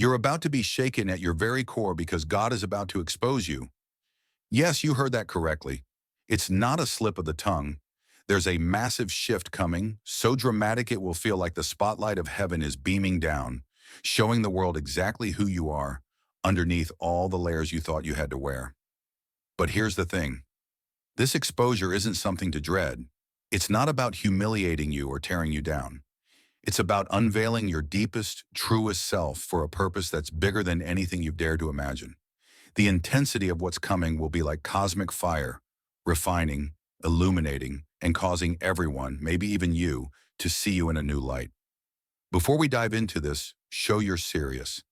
You're about to be shaken at your very core because God is about to expose you. Yes, you heard that correctly. It's not a slip of the tongue. There's a massive shift coming, so dramatic it will feel like the spotlight of heaven is beaming down, showing the world exactly who you are, underneath all the layers you thought you had to wear. But here's the thing. This exposure isn't something to dread. It's not about humiliating you or tearing you down. It's about unveiling your deepest, truest self for a purpose that's bigger than anything you've dared to imagine. The intensity of what's coming will be like cosmic fire, refining, illuminating, and causing everyone, maybe even you, to see you in a new light. Before we dive into this, show you're serious.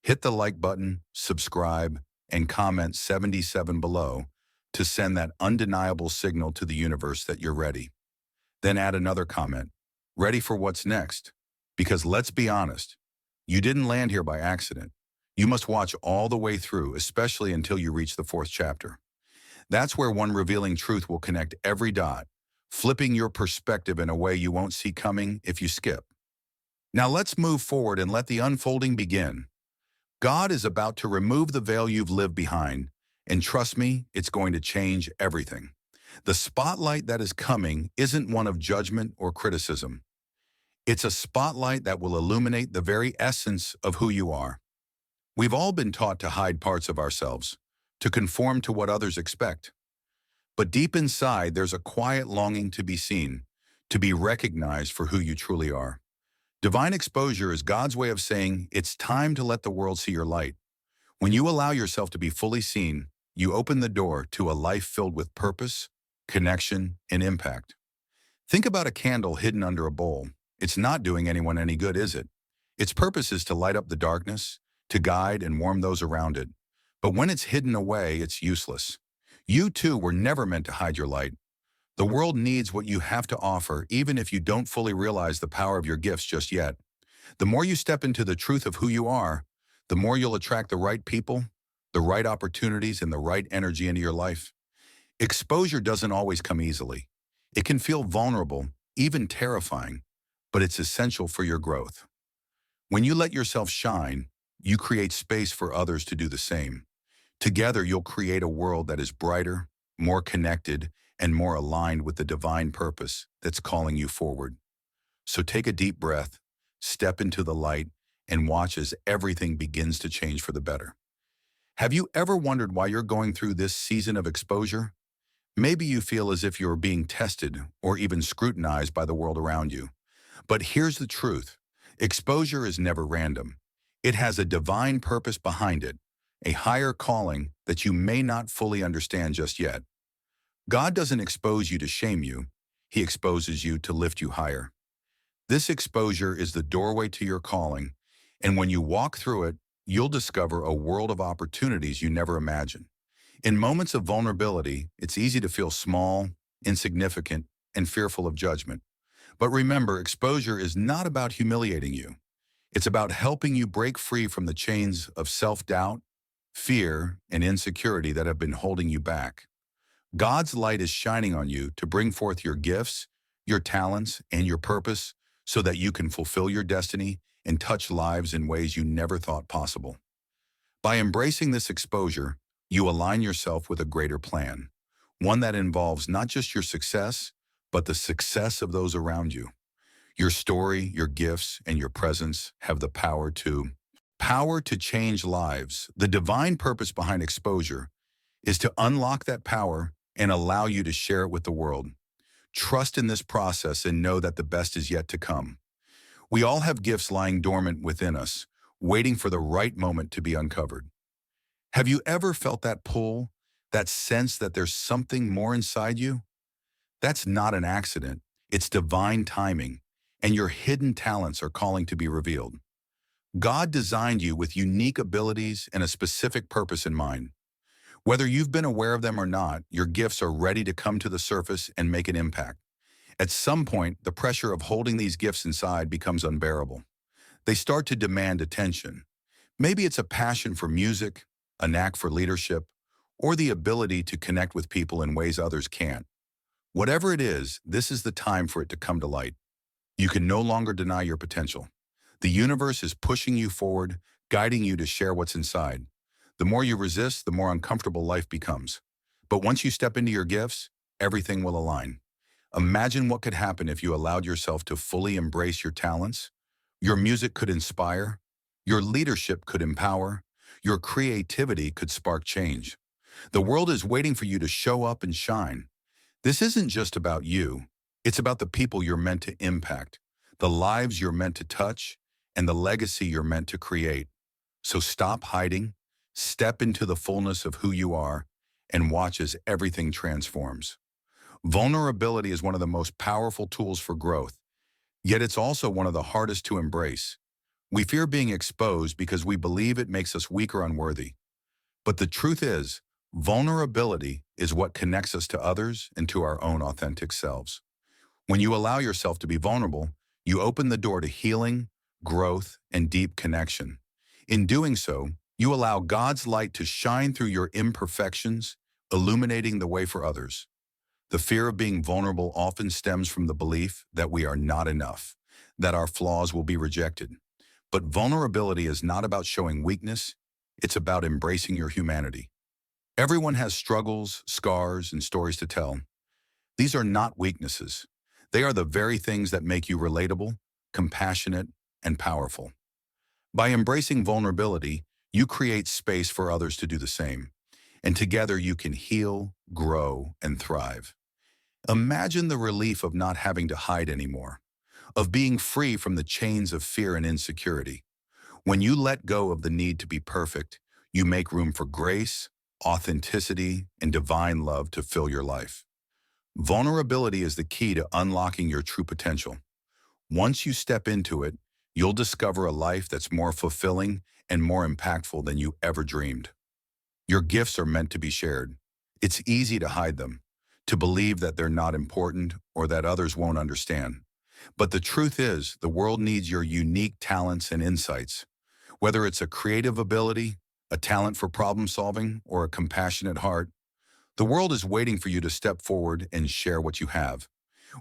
Hit the like button, subscribe, and comment 77 below to send that undeniable signal to the universe that you're ready. Then add another comment, ready for what's next. Because let's be honest, you didn't land here by accident. You must watch all the way through, especially until you reach the fourth chapter. That's where one revealing truth will connect every dot, flipping your perspective in a way you won't see coming if you skip. Now let's move forward and let the unfolding begin. God is about to remove the veil you've lived behind, and trust me, it's going to change everything. The spotlight that is coming isn't one of judgment or criticism. It's a spotlight that will illuminate the very essence of who you are. We've all been taught to hide parts of ourselves, to conform to what others expect. But deep inside, there's a quiet longing to be seen, to be recognized for who you truly are. Divine exposure is God's way of saying, it's time to let the world see your light. When you allow yourself to be fully seen, you open the door to a life filled with purpose, connection, and impact. Think about a candle hidden under a bowl. It's not doing anyone any good, is it? Its purpose is to light up the darkness, to guide and warm those around it. But when it's hidden away, it's useless. You too were never meant to hide your light. The world needs what you have to offer, even if you don't fully realize the power of your gifts just yet. The more you step into the truth of who you are, the more you'll attract the right people, the right opportunities, and the right energy into your life. Exposure doesn't always come easily. It can feel vulnerable, even terrifying, but it's essential for your growth. When you let yourself shine, you create space for others to do the same. Together, you'll create a world that is brighter, more connected, and more aligned with the divine purpose that's calling you forward. So take a deep breath, step into the light, and watch as everything begins to change for the better. Have you ever wondered why you're going through this season of exposure? Maybe you feel as if you're being tested or even scrutinized by the world around you. But here's the truth. Exposure is never random. It has a divine purpose behind it, a higher calling that you may not fully understand just yet. God doesn't expose you to shame you. He exposes you to lift you higher. This exposure is the doorway to your calling, and when you walk through it, you'll discover a world of opportunities you never imagined. In moments of vulnerability, it's easy to feel small, insignificant, and fearful of judgment. But remember, exposure is not about humiliating you. It's about helping you break free from the chains of self-doubt, fear, and insecurity that have been holding you back. God's light is shining on you to bring forth your gifts, your talents, and your purpose so that you can fulfill your destiny and touch lives in ways you never thought possible. By embracing this exposure, you align yourself with a greater plan, one that involves not just your success, but the success of those around you. Your story, your gifts, and your presence have the power to change lives. The divine purpose behind exposure is to unlock that power and allow you to share it with the world. Trust in this process and know that the best is yet to come. We all have gifts lying dormant within us, waiting for the right moment to be uncovered. Have you ever felt that pull, that sense that there's something more inside you? That's not an accident. It's divine timing, and your hidden talents are calling to be revealed. God designed you with unique abilities and a specific purpose in mind. Whether you've been aware of them or not, your gifts are ready to come to the surface and make an impact. At some point, the pressure of holding these gifts inside becomes unbearable. They start to demand attention. Maybe it's a passion for music, a knack for leadership, or the ability to connect with people in ways others can't. Whatever it is, this is the time for it to come to light. You can no longer deny your potential. The universe is pushing you forward, guiding you to share what's inside. The more you resist, the more uncomfortable life becomes. But once you step into your gifts, everything will align. Imagine what could happen if you allowed yourself to fully embrace your talents. Your music could inspire, your leadership could empower, your creativity could spark change. The world is waiting for you to show up and shine. This isn't just about you. It's about the people you're meant to impact, the lives you're meant to touch, and the legacy you're meant to create. So stop hiding, step into the fullness of who you are, and watch as everything transforms. Vulnerability is one of the most powerful tools for growth, yet it's also one of the hardest to embrace. We fear being exposed because we believe it makes us weak or unworthy. But the truth is, vulnerability is what connects us to others and to our own authentic selves. When you allow yourself to be vulnerable, you open the door to healing, growth, and deep connection. In doing so, you allow God's light to shine through your imperfections, illuminating the way for others. The fear of being vulnerable often stems from the belief that we are not enough, that our flaws will be rejected. But vulnerability is not about showing weakness, it's about embracing your humanity. Everyone has struggles, scars, and stories to tell. These are not weaknesses. They are the very things that make you relatable, compassionate, and powerful. By embracing vulnerability, you create space for others to do the same. And together you can heal, grow, and thrive. Imagine the relief of not having to hide anymore, of being free from the chains of fear and insecurity. When you let go of the need to be perfect, you make room for grace, authenticity, and divine love to fill your life. Vulnerability is the key to unlocking your true potential. Once you step into it, you'll discover a life that's more fulfilling and more impactful than you ever dreamed. Your gifts are meant to be shared. It's easy to hide them, to believe that they're not important or that others won't understand. But the truth is, the world needs your unique talents and insights. Whether it's a creative ability, a talent for problem solving, or a compassionate heart, the world is waiting for you to step forward and share what you have.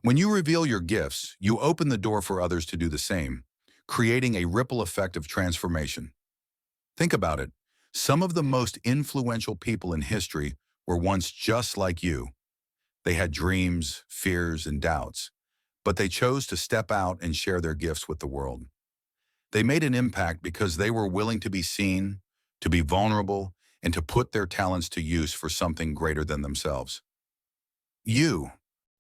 When you reveal your gifts, you open the door for others to do the same, creating a ripple effect of transformation. Think about it. Some of the most influential people in history were once just like you. They had dreams, fears, and doubts, but they chose to step out and share their gifts with the world. They made an impact because they were willing to be seen, to be vulnerable, and to put their talents to use for something greater than themselves. You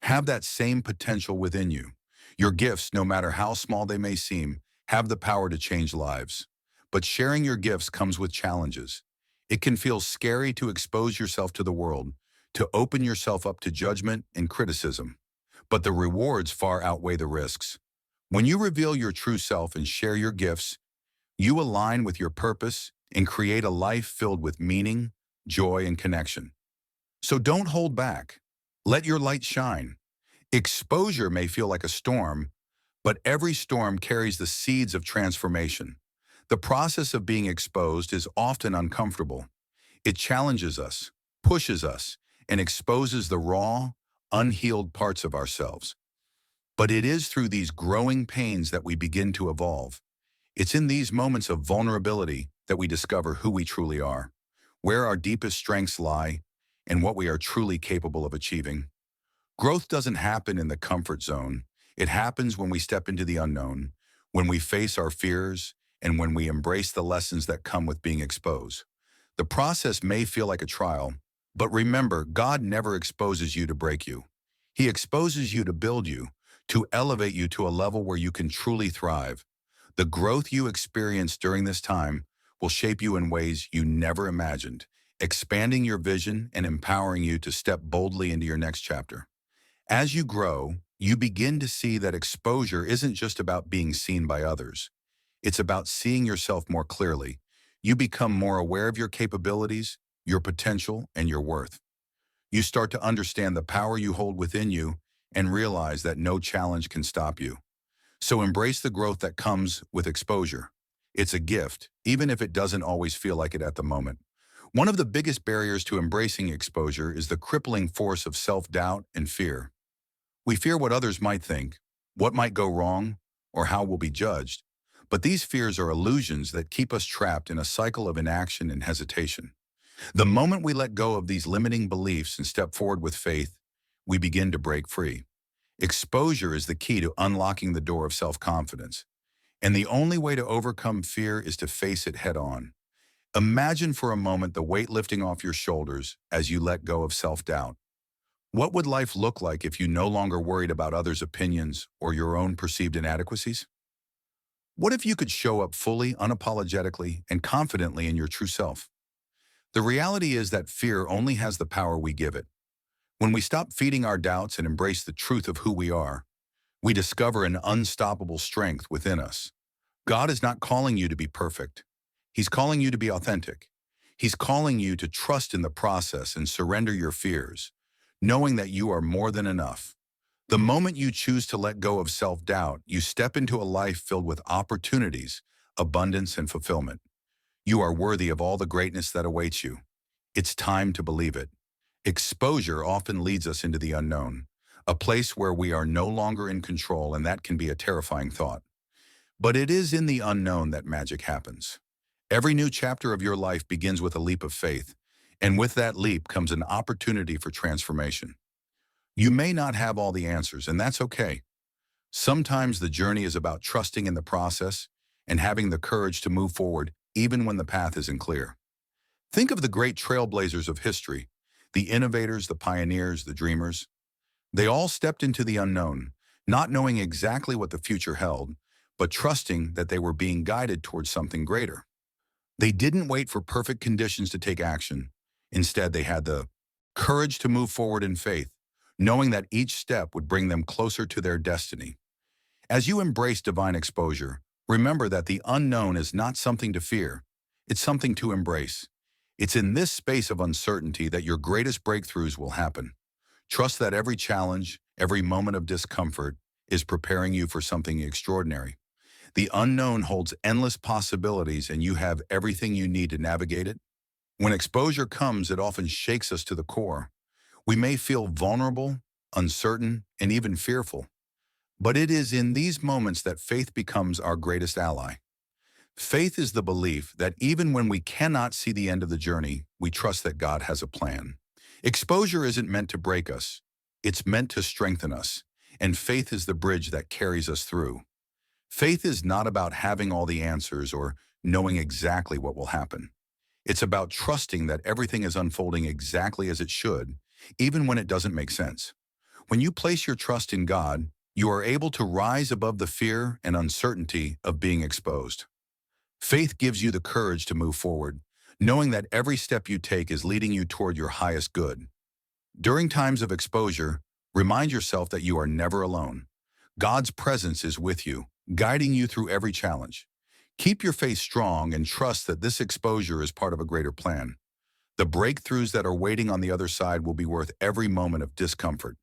have that same potential within you. Your gifts, no matter how small they may seem, have the power to change lives. But sharing your gifts comes with challenges. It can feel scary to expose yourself to the world, to open yourself up to judgment and criticism. But the rewards far outweigh the risks. When you reveal your true self and share your gifts, you align with your purpose and create a life filled with meaning, joy, and connection. So don't hold back. Let your light shine. Exposure may feel like a storm, but every storm carries the seeds of transformation. The process of being exposed is often uncomfortable. It challenges us, pushes us, and exposes the raw, unhealed parts of ourselves. But it is through these growing pains that we begin to evolve. It's in these moments of vulnerability that we discover who we truly are, where our deepest strengths lie, and what we are truly capable of achieving. Growth doesn't happen in the comfort zone. It happens when we step into the unknown, when we face our fears, and when we embrace the lessons that come with being exposed. The process may feel like a trial, but remember, God never exposes you to break you. He exposes you to build you, to elevate you to a level where you can truly thrive. The growth you experience during this time will shape you in ways you never imagined, expanding your vision and empowering you to step boldly into your next chapter. As you grow, you begin to see that exposure isn't just about being seen by others. It's about seeing yourself more clearly. You become more aware of your capabilities, your potential, and your worth. You start to understand the power you hold within you and realize that no challenge can stop you. So embrace the growth that comes with exposure. It's a gift, even if it doesn't always feel like it at the moment. One of the biggest barriers to embracing exposure is the crippling force of self-doubt and fear. We fear what others might think, what might go wrong, or how we'll be judged. But these fears are illusions that keep us trapped in a cycle of inaction and hesitation. The moment we let go of these limiting beliefs and step forward with faith, we begin to break free. Exposure is the key to unlocking the door of self-confidence. And the only way to overcome fear is to face it head on. Imagine for a moment the weight lifting off your shoulders as you let go of self-doubt. What would life look like if you no longer worried about others' opinions or your own perceived inadequacies? What if you could show up fully, unapologetically, and confidently in your true self? The reality is that fear only has the power we give it. When we stop feeding our doubts and embrace the truth of who we are, we discover an unstoppable strength within us. God is not calling you to be perfect. He's calling you to be authentic. He's calling you to trust in the process and surrender your fears, knowing that you are more than enough. The moment you choose to let go of self-doubt, you step into a life filled with opportunities, abundance, and fulfillment. You are worthy of all the greatness that awaits you. It's time to believe it. Exposure often leads us into the unknown, a place where we are no longer in control, and that can be a terrifying thought. But it is in the unknown that magic happens. Every new chapter of your life begins with a leap of faith, and with that leap comes an opportunity for transformation. You may not have all the answers, and that's okay. Sometimes the journey is about trusting in the process and having the courage to move forward even when the path isn't clear. Think of the great trailblazers of history, the innovators, the pioneers, the dreamers. They all stepped into the unknown, not knowing exactly what the future held, but trusting that they were being guided towards something greater. They didn't wait for perfect conditions to take action. Instead, they had the courage to move forward in faith, knowing that each step would bring them closer to their destiny. As you embrace divine exposure, remember that the unknown is not something to fear. It's something to embrace. It's in this space of uncertainty that your greatest breakthroughs will happen. Trust that every challenge, every moment of discomfort is preparing you for something extraordinary. The unknown holds endless possibilities, and you have everything you need to navigate it. When exposure comes, it often shakes us to the core. We may feel vulnerable, uncertain, and even fearful. But it is in these moments that faith becomes our greatest ally. Faith is the belief that even when we cannot see the end of the journey, we trust that God has a plan. Exposure isn't meant to break us. It's meant to strengthen us, and faith is the bridge that carries us through. Faith is not about having all the answers or knowing exactly what will happen. It's about trusting that everything is unfolding exactly as it should, even when it doesn't make sense. When you place your trust in God, you are able to rise above the fear and uncertainty of being exposed. Faith gives you the courage to move forward, knowing that every step you take is leading you toward your highest good. During times of exposure, remind yourself that you are never alone. God's presence is with you, guiding you through every challenge. Keep your faith strong and trust that this exposure is part of a greater plan. The breakthroughs that are waiting on the other side will be worth every moment of discomfort.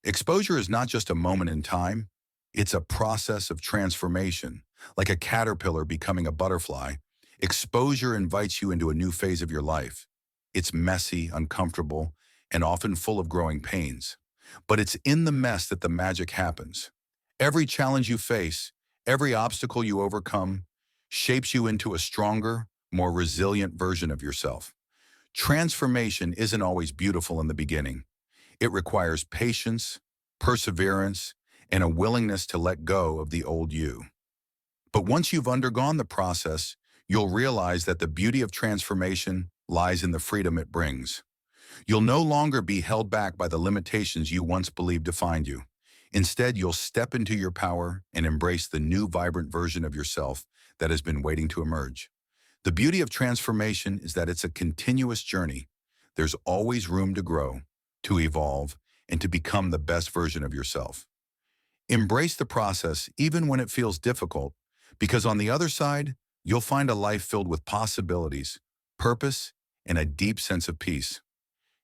Exposure is not just a moment in time, it's a process of transformation. Like a caterpillar becoming a butterfly, exposure invites you into a new phase of your life. It's messy, uncomfortable, and often full of growing pains. But it's in the mess that the magic happens. Every challenge you face, every obstacle you overcome, shapes you into a stronger, more resilient version of yourself. Transformation isn't always beautiful in the beginning. It requires patience, perseverance, and a willingness to let go of the old you. But once you've undergone the process, you'll realize that the beauty of transformation lies in the freedom it brings. You'll no longer be held back by the limitations you once believed defined you. Instead, you'll step into your power and embrace the new, vibrant version of yourself that has been waiting to emerge. The beauty of transformation is that it's a continuous journey. There's always room to grow, to evolve, and to become the best version of yourself. Embrace the process even when it feels difficult, because on the other side, you'll find a life filled with possibilities, purpose, and a deep sense of peace.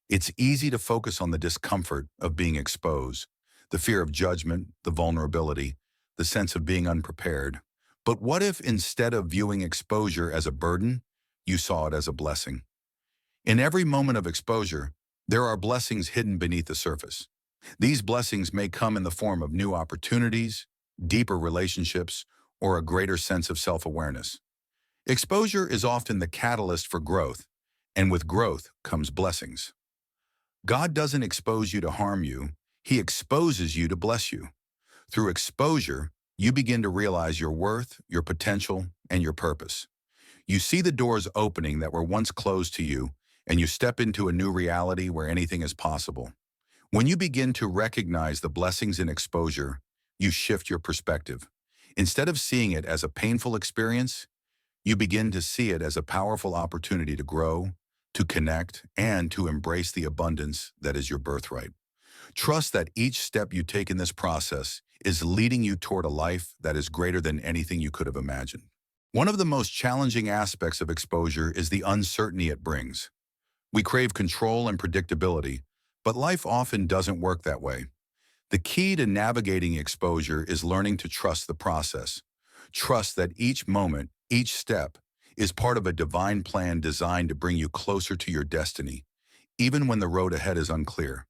It's easy to focus on the discomfort of being exposed, the fear of judgment, the vulnerability, the sense of being unprepared. But what if instead of viewing exposure as a burden, you saw it as a blessing? In every moment of exposure, there are blessings hidden beneath the surface. These blessings may come in the form of new opportunities, deeper relationships, or a greater sense of self-awareness. Exposure is often the catalyst for growth, and with growth comes blessings. God doesn't expose you to harm you, He exposes you to bless you. Through exposure, you begin to realize your worth, your potential, and your purpose. You see the doors opening that were once closed to you, and you step into a new reality where anything is possible. When you begin to recognize the blessings in exposure, you shift your perspective. Instead of seeing it as a painful experience, you begin to see it as a powerful opportunity to grow, to connect, and to embrace the abundance that is your birthright. Trust that each step you take in this process is leading you toward a life that is greater than anything you could have imagined. One of the most challenging aspects of exposure is the uncertainty it brings. We crave control and predictability, but life often doesn't work that way. The key to navigating exposure is learning to trust the process. Trust that each moment, each step, is part of a divine plan designed to bring you closer to your destiny, even when the road ahead is unclear.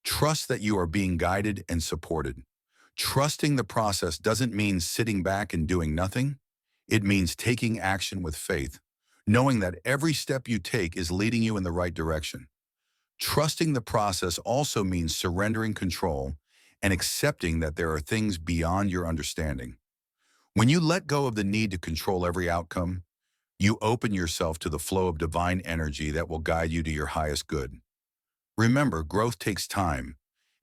Trust that you are being guided and supported. Trusting the process doesn't mean sitting back and doing nothing. It means taking action with faith, knowing that every step you take is leading you in the right direction. Trusting the process also means surrendering control and accepting that there are things beyond your understanding. When you let go of the need to control every outcome, you open yourself to the flow of divine energy that will guide you to your highest good. Remember, growth takes time,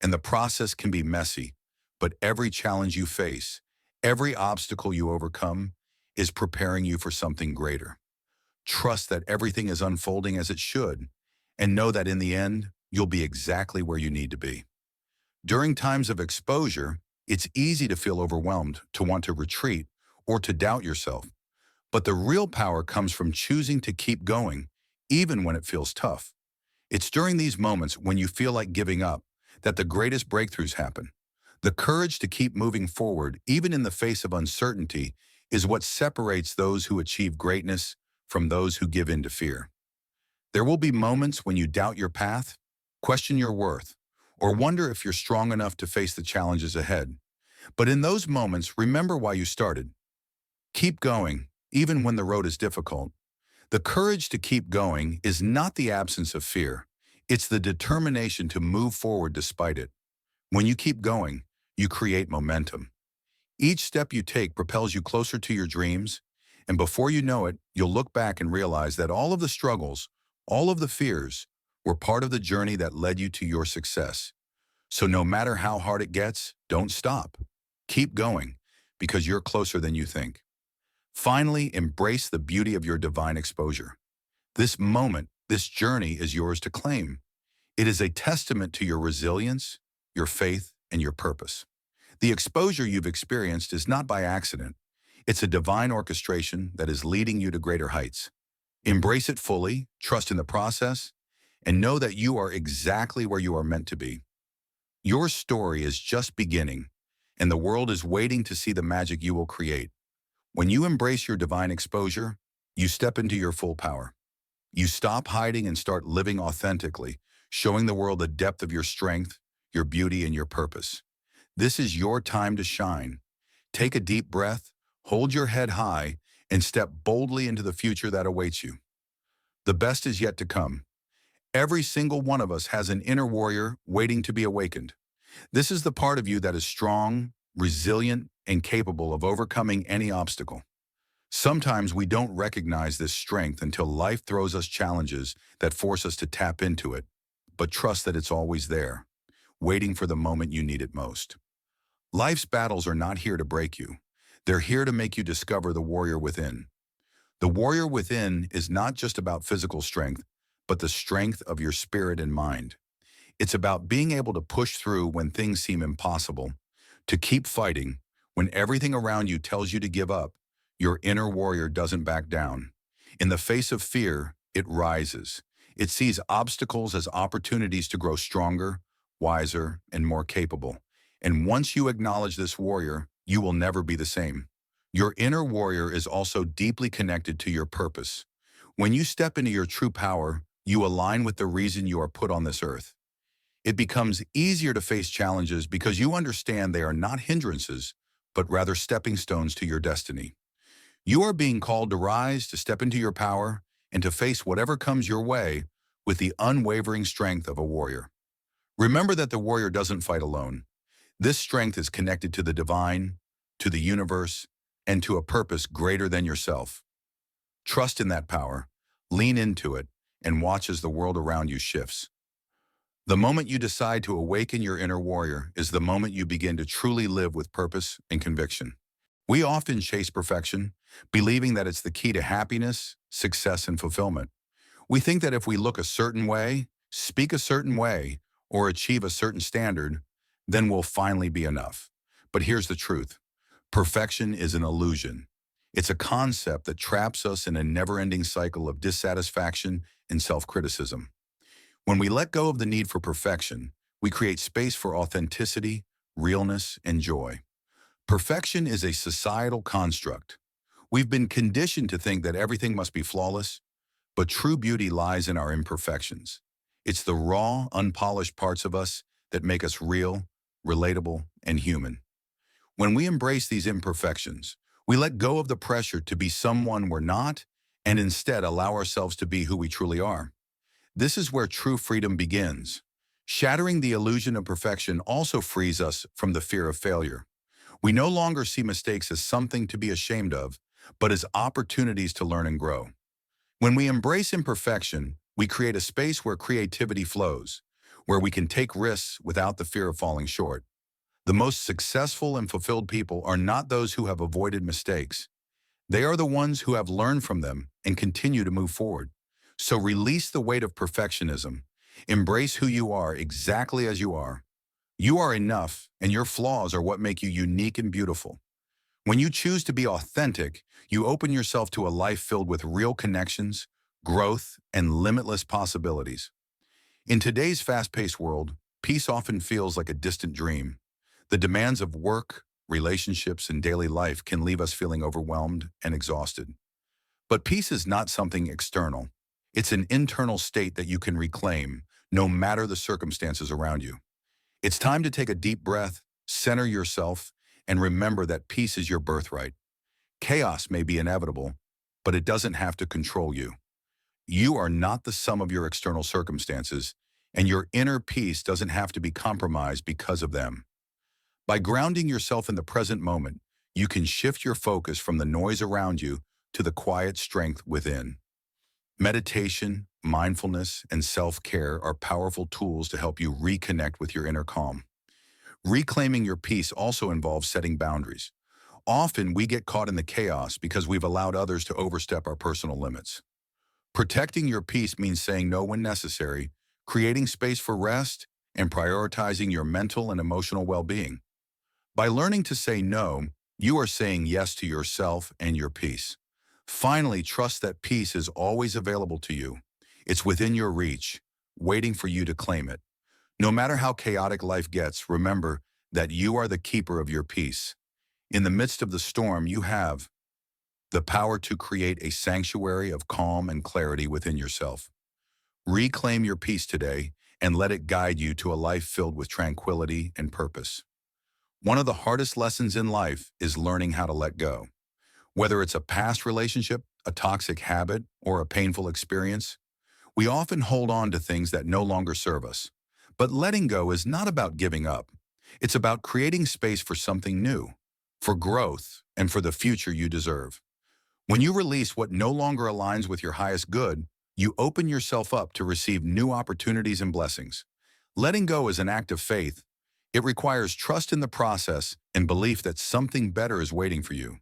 and the process can be messy, but every challenge you face, every obstacle you overcome, is preparing you for something greater. Trust that everything is unfolding as it should, and know that in the end, you'll be exactly where you need to be. During times of exposure, it's easy to feel overwhelmed, to want to retreat, or to doubt yourself. But the real power comes from choosing to keep going, even when it feels tough. It's during these moments when you feel like giving up that the greatest breakthroughs happen. The courage to keep moving forward, even in the face of uncertainty, is what separates those who achieve greatness from those who give in to fear. There will be moments when you doubt your path, question your worth, or wonder if you're strong enough to face the challenges ahead. But in those moments, remember why you started. Keep going, even when the road is difficult. The courage to keep going is not the absence of fear. It's the determination to move forward despite it. When you keep going, you create momentum. Each step you take propels you closer to your dreams, and before you know it, you'll look back and realize that all of the struggles, all of the fears, were part of the journey that led you to your success. So no matter how hard it gets, don't stop. Keep going, because you're closer than you think. Finally, embrace the beauty of your divine exposure. This moment, this journey is yours to claim. It is a testament to your resilience, your faith, and your purpose. The exposure you've experienced is not by accident. It's a divine orchestration that is leading you to greater heights. Embrace it fully, trust in the process, and know that you are exactly where you are meant to be. Your story is just beginning, and the world is waiting to see the magic you will create. When you embrace your divine exposure, you step into your full power. You stop hiding and start living authentically, showing the world the depth of your strength, your beauty, and your purpose. This is your time to shine. Take a deep breath, hold your head high, and step boldly into the future that awaits you. The best is yet to come. Every single one of us has an inner warrior waiting to be awakened. This is the part of you that is strong, resilient, and capable of overcoming any obstacle. Sometimes we don't recognize this strength until life throws us challenges that force us to tap into it, but trust that it's always there, waiting for the moment you need it most. Life's battles are not here to break you. They're here to make you discover the warrior within. The warrior within is not just about physical strength, but the strength of your spirit and mind. It's about being able to push through when things seem impossible, to keep fighting when everything around you tells you to give up. Your inner warrior doesn't back down. In the face of fear, it rises. It sees obstacles as opportunities to grow stronger, wiser, and more capable. And once you acknowledge this warrior, you will never be the same. Your inner warrior is also deeply connected to your purpose. When you step into your true power, you align with the reason you are put on this earth. It becomes easier to face challenges because you understand they are not hindrances, but rather stepping stones to your destiny. You are being called to rise, to step into your power, and to face whatever comes your way with the unwavering strength of a warrior. Remember that the warrior doesn't fight alone. This strength is connected to the divine, to the universe, and to a purpose greater than yourself. Trust in that power, lean into it, and watch as the world around you shifts. The moment you decide to awaken your inner warrior is the moment you begin to truly live with purpose and conviction. We often chase perfection, believing that it's the key to happiness, success, and fulfillment. We think that if we look a certain way, speak a certain way, or achieve a certain standard, then we'll finally be enough. But here's the truth. Perfection is an illusion. It's a concept that traps us in a never-ending cycle of dissatisfaction and self-criticism. When we let go of the need for perfection, we create space for authenticity, realness, and joy. Perfection is a societal construct. We've been conditioned to think that everything must be flawless, but true beauty lies in our imperfections. It's the raw, unpolished parts of us that make us real, relatable, and human. When we embrace these imperfections, we let go of the pressure to be someone we're not and instead allow ourselves to be who we truly are. This is where true freedom begins. Shattering the illusion of perfection also frees us from the fear of failure. We no longer see mistakes as something to be ashamed of, but as opportunities to learn and grow. When we embrace imperfection, we create a space where creativity flows, where we can take risks without the fear of falling short. The most successful and fulfilled people are not those who have avoided mistakes. They are the ones who have learned from them and continue to move forward. So release the weight of perfectionism. Embrace who you are exactly as you are. You are enough, and your flaws are what make you unique and beautiful. When you choose to be authentic, you open yourself to a life filled with real connections, growth, and limitless possibilities. In today's fast-paced world, peace often feels like a distant dream. The demands of work, relationships, and daily life can leave us feeling overwhelmed and exhausted. But peace is not something external. It's an internal state that you can reclaim, no matter the circumstances around you. It's time to take a deep breath, center yourself, and remember that peace is your birthright. Chaos may be inevitable, but it doesn't have to control you. You are not the sum of your external circumstances, and your inner peace doesn't have to be compromised because of them. By grounding yourself in the present moment, you can shift your focus from the noise around you to the quiet strength within. Meditation, mindfulness, and self-care are powerful tools to help you reconnect with your inner calm. Reclaiming your peace also involves setting boundaries. Often, we get caught in the chaos because we've allowed others to overstep our personal limits. Protecting your peace means saying no when necessary, creating space for rest, and prioritizing your mental and emotional well-being. By learning to say no, you are saying yes to yourself and your peace. Finally, trust that peace is always available to you. It's within your reach, waiting for you to claim it. No matter how chaotic life gets, remember that you are the keeper of your peace. In the midst of the storm, you have the power to create a sanctuary of calm and clarity within yourself. Reclaim your peace today and let it guide you to a life filled with tranquility and purpose. One of the hardest lessons in life is learning how to let go. Whether it's a past relationship, a toxic habit, or a painful experience, we often hold on to things that no longer serve us. But letting go is not about giving up. It's about creating space for something new, for growth, and for the future you deserve. When you release what no longer aligns with your highest good, you open yourself up to receive new opportunities and blessings. Letting go is an act of faith. It requires trust in the process and belief that something better is waiting for you.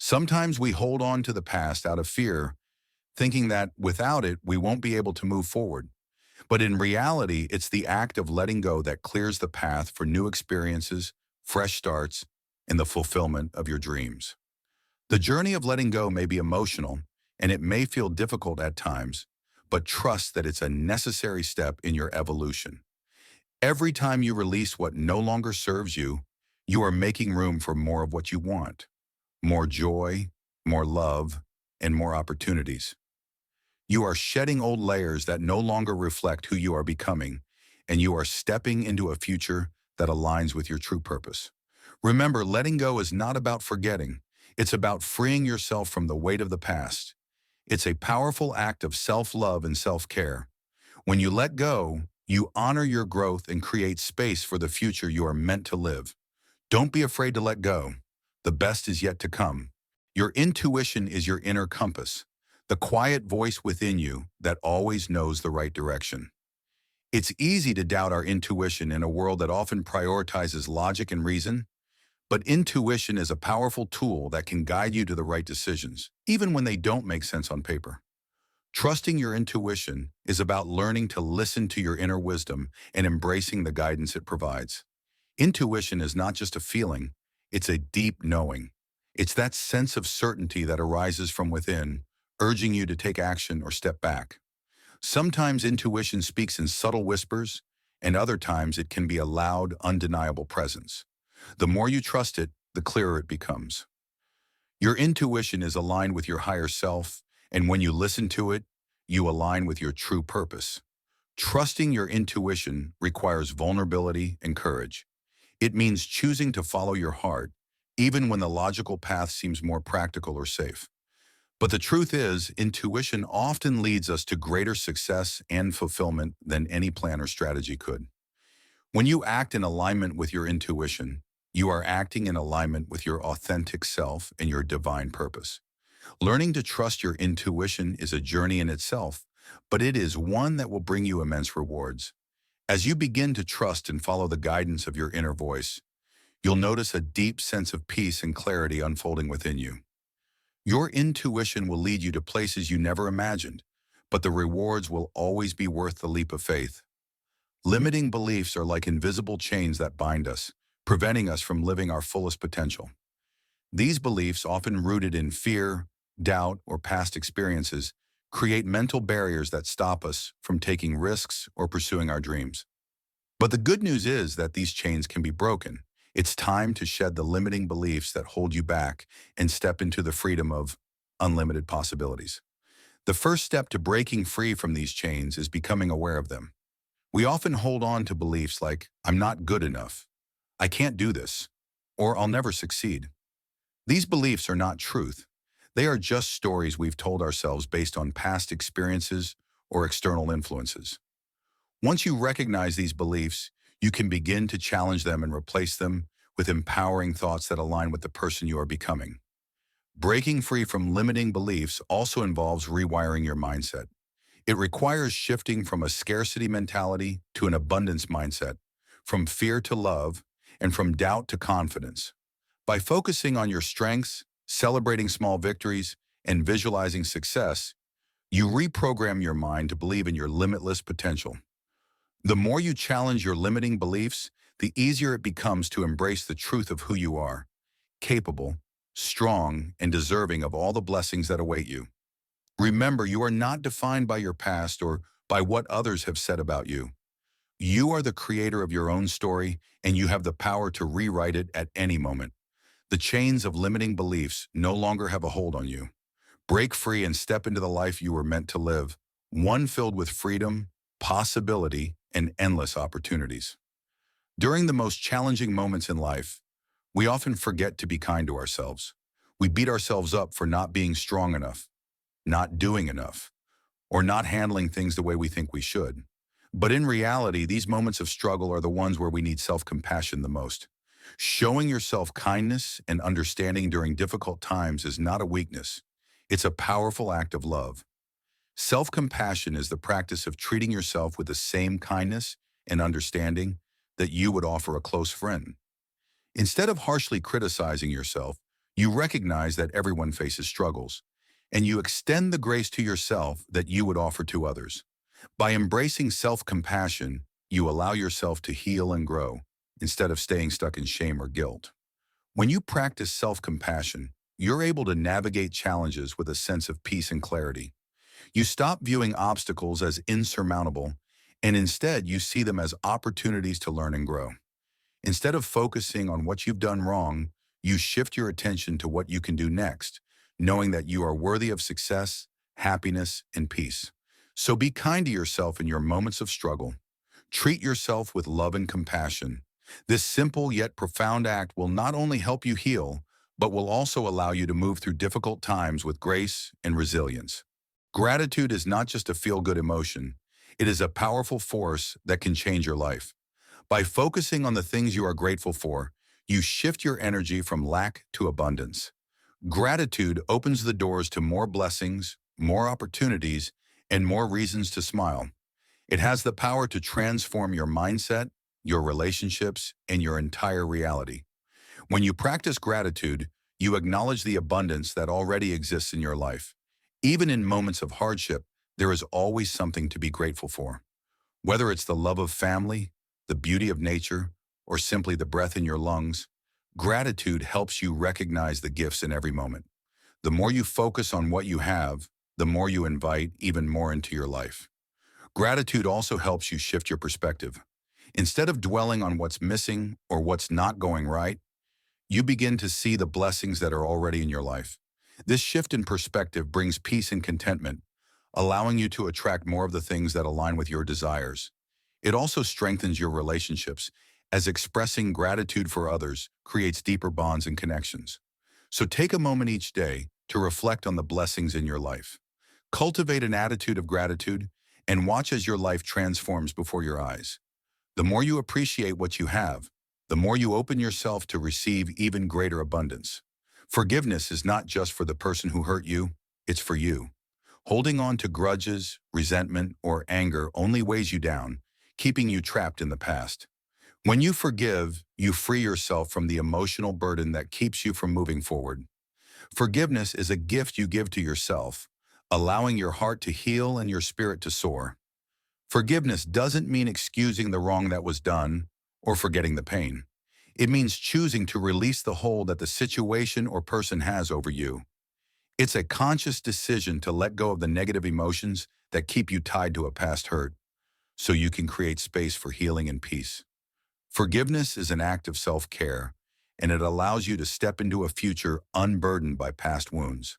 Sometimes we hold on to the past out of fear, thinking that without it, we won't be able to move forward. But in reality, it's the act of letting go that clears the path for new experiences, fresh starts, and the fulfillment of your dreams. The journey of letting go may be emotional, and it may feel difficult at times, but trust that it's a necessary step in your evolution. Every time you release what no longer serves you, you are making room for more of what you want. More joy, more love, and more opportunities. You are shedding old layers that no longer reflect who you are becoming, and you are stepping into a future that aligns with your true purpose. Remember, letting go is not about forgetting. It's about freeing yourself from the weight of the past. It's a powerful act of self-love and self-care. When you let go, you honor your growth and create space for the future you are meant to live. Don't be afraid to let go. The best is yet to come. Your intuition is your inner compass, the quiet voice within you that always knows the right direction. It's easy to doubt our intuition in a world that often prioritizes logic and reason, but intuition is a powerful tool that can guide you to the right decisions, even when they don't make sense on paper. Trusting your intuition is about learning to listen to your inner wisdom and embracing the guidance it provides. Intuition is not just a feeling, it's a deep knowing. It's that sense of certainty that arises from within, urging you to take action or step back. Sometimes intuition speaks in subtle whispers, and other times it can be a loud, undeniable presence. The more you trust it, the clearer it becomes. Your intuition is aligned with your higher self, and when you listen to it, you align with your true purpose. Trusting your intuition requires vulnerability and courage. It means choosing to follow your heart, even when the logical path seems more practical or safe. But the truth is, intuition often leads us to greater success and fulfillment than any plan or strategy could. When you act in alignment with your intuition, you are acting in alignment with your authentic self and your divine purpose. Learning to trust your intuition is a journey in itself, but it is one that will bring you immense rewards. As you begin to trust and follow the guidance of your inner voice, you'll notice a deep sense of peace and clarity unfolding within you. Your intuition will lead you to places you never imagined, but the rewards will always be worth the leap of faith. Limiting beliefs are like invisible chains that bind us, preventing us from living our fullest potential. These beliefs, often rooted in fear, doubt, or past experiences, create mental barriers that stop us from taking risks or pursuing our dreams. But the good news is that these chains can be broken. It's time to shed the limiting beliefs that hold you back and step into the freedom of unlimited possibilities. The first step to breaking free from these chains is becoming aware of them. We often hold on to beliefs like, I'm not good enough, I can't do this, or I'll never succeed. These beliefs are not truth. They are just stories we've told ourselves based on past experiences or external influences. Once you recognize these beliefs, you can begin to challenge them and replace them with empowering thoughts that align with the person you are becoming. Breaking free from limiting beliefs also involves rewiring your mindset. It requires shifting from a scarcity mentality to an abundance mindset, from fear to love, and from doubt to confidence. By focusing on your strengths, celebrating small victories, and visualizing success, you reprogram your mind to believe in your limitless potential. The more you challenge your limiting beliefs, the easier it becomes to embrace the truth of who you are, capable, strong, and deserving of all the blessings that await you. Remember, you are not defined by your past or by what others have said about you. You are the creator of your own story, and you have the power to rewrite it at any moment. The chains of limiting beliefs no longer have a hold on you. Break free and step into the life you were meant to live, one filled with freedom, possibility, and endless opportunities. During the most challenging moments in life, we often forget to be kind to ourselves. We beat ourselves up for not being strong enough, not doing enough, or not handling things the way we think we should. But in reality, these moments of struggle are the ones where we need self-compassion the most. Showing yourself kindness and understanding during difficult times is not a weakness. It's a powerful act of love. Self-compassion is the practice of treating yourself with the same kindness and understanding that you would offer a close friend. Instead of harshly criticizing yourself, you recognize that everyone faces struggles, and you extend the grace to yourself that you would offer to others. By embracing self-compassion, you allow yourself to heal and grow, instead of staying stuck in shame or guilt. When you practice self-compassion, you're able to navigate challenges with a sense of peace and clarity. You stop viewing obstacles as insurmountable, and instead you see them as opportunities to learn and grow. Instead of focusing on what you've done wrong, you shift your attention to what you can do next, knowing that you are worthy of success, happiness, and peace. So be kind to yourself in your moments of struggle. Treat yourself with love and compassion. This simple yet profound act will not only help you heal, but will also allow you to move through difficult times with grace and resilience. Gratitude is not just a feel-good emotion, it is a powerful force that can change your life. By focusing on the things you are grateful for, you shift your energy from lack to abundance. Gratitude opens the doors to more blessings, more opportunities, and more reasons to smile. It has the power to transform your mindset, your relationships, and your entire reality. When you practice gratitude, you acknowledge the abundance that already exists in your life. Even in moments of hardship, there is always something to be grateful for. Whether it's the love of family, the beauty of nature, or simply the breath in your lungs, gratitude helps you recognize the gifts in every moment. The more you focus on what you have, the more you invite even more into your life. Gratitude also helps you shift your perspective. Instead of dwelling on what's missing or what's not going right, you begin to see the blessings that are already in your life. This shift in perspective brings peace and contentment, allowing you to attract more of the things that align with your desires. It also strengthens your relationships, as expressing gratitude for others creates deeper bonds and connections. So take a moment each day to reflect on the blessings in your life. Cultivate an attitude of gratitude and watch as your life transforms before your eyes. The more you appreciate what you have, the more you open yourself to receive even greater abundance. Forgiveness is not just for the person who hurt you, it's for you. Holding on to grudges, resentment, or anger only weighs you down, keeping you trapped in the past. When you forgive, you free yourself from the emotional burden that keeps you from moving forward. Forgiveness is a gift you give to yourself, allowing your heart to heal and your spirit to soar. Forgiveness doesn't mean excusing the wrong that was done or forgetting the pain. It means choosing to release the hold that the situation or person has over you. It's a conscious decision to let go of the negative emotions that keep you tied to a past hurt, so you can create space for healing and peace. Forgiveness is an act of self-care, and it allows you to step into a future unburdened by past wounds.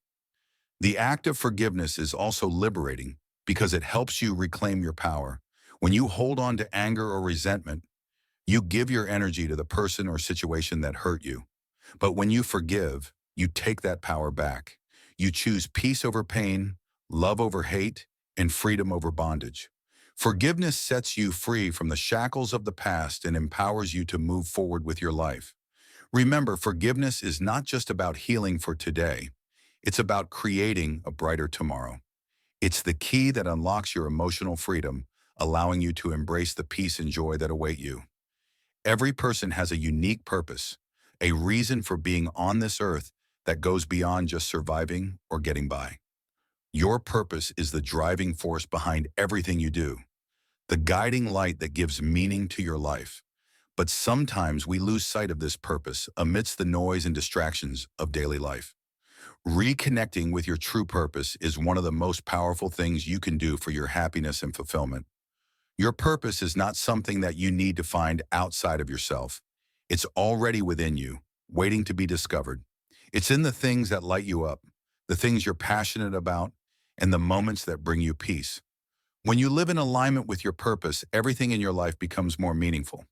The act of forgiveness is also liberating because it helps you reclaim your power. When you hold on to anger or resentment, you give your energy to the person or situation that hurt you. But when you forgive, you take that power back. You choose peace over pain, love over hate, and freedom over bondage. Forgiveness sets you free from the shackles of the past and empowers you to move forward with your life. Remember, forgiveness is not just about healing for today. It's about creating a brighter tomorrow. It's the key that unlocks your emotional freedom, allowing you to embrace the peace and joy that await you. Every person has a unique purpose, a reason for being on this earth that goes beyond just surviving or getting by. Your purpose is the driving force behind everything you do, the guiding light that gives meaning to your life. But sometimes we lose sight of this purpose amidst the noise and distractions of daily life. Reconnecting with your true purpose is one of the most powerful things you can do for your happiness and fulfillment. Your purpose is not something that you need to find outside of yourself. It's already within you, waiting to be discovered. It's in the things that light you up, the things you're passionate about, and the moments that bring you peace. When you live in alignment with your purpose, everything in your life becomes more meaningful.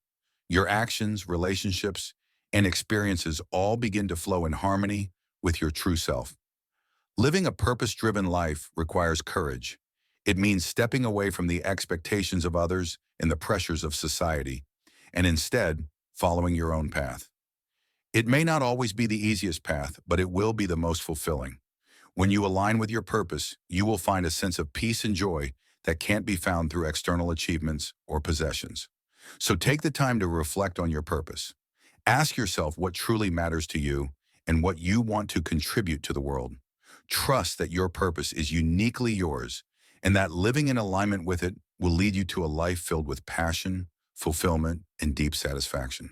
Your actions, relationships, and experiences all begin to flow in harmony with your true self. Living a purpose-driven life requires courage. It means stepping away from the expectations of others and the pressures of society, and instead following your own path. It may not always be the easiest path, but it will be the most fulfilling. When you align with your purpose, you will find a sense of peace and joy that can't be found through external achievements or possessions. So take the time to reflect on your purpose. Ask yourself what truly matters to you and what you want to contribute to the world. Trust that your purpose is uniquely yours and that living in alignment with it will lead you to a life filled with passion, fulfillment, and deep satisfaction.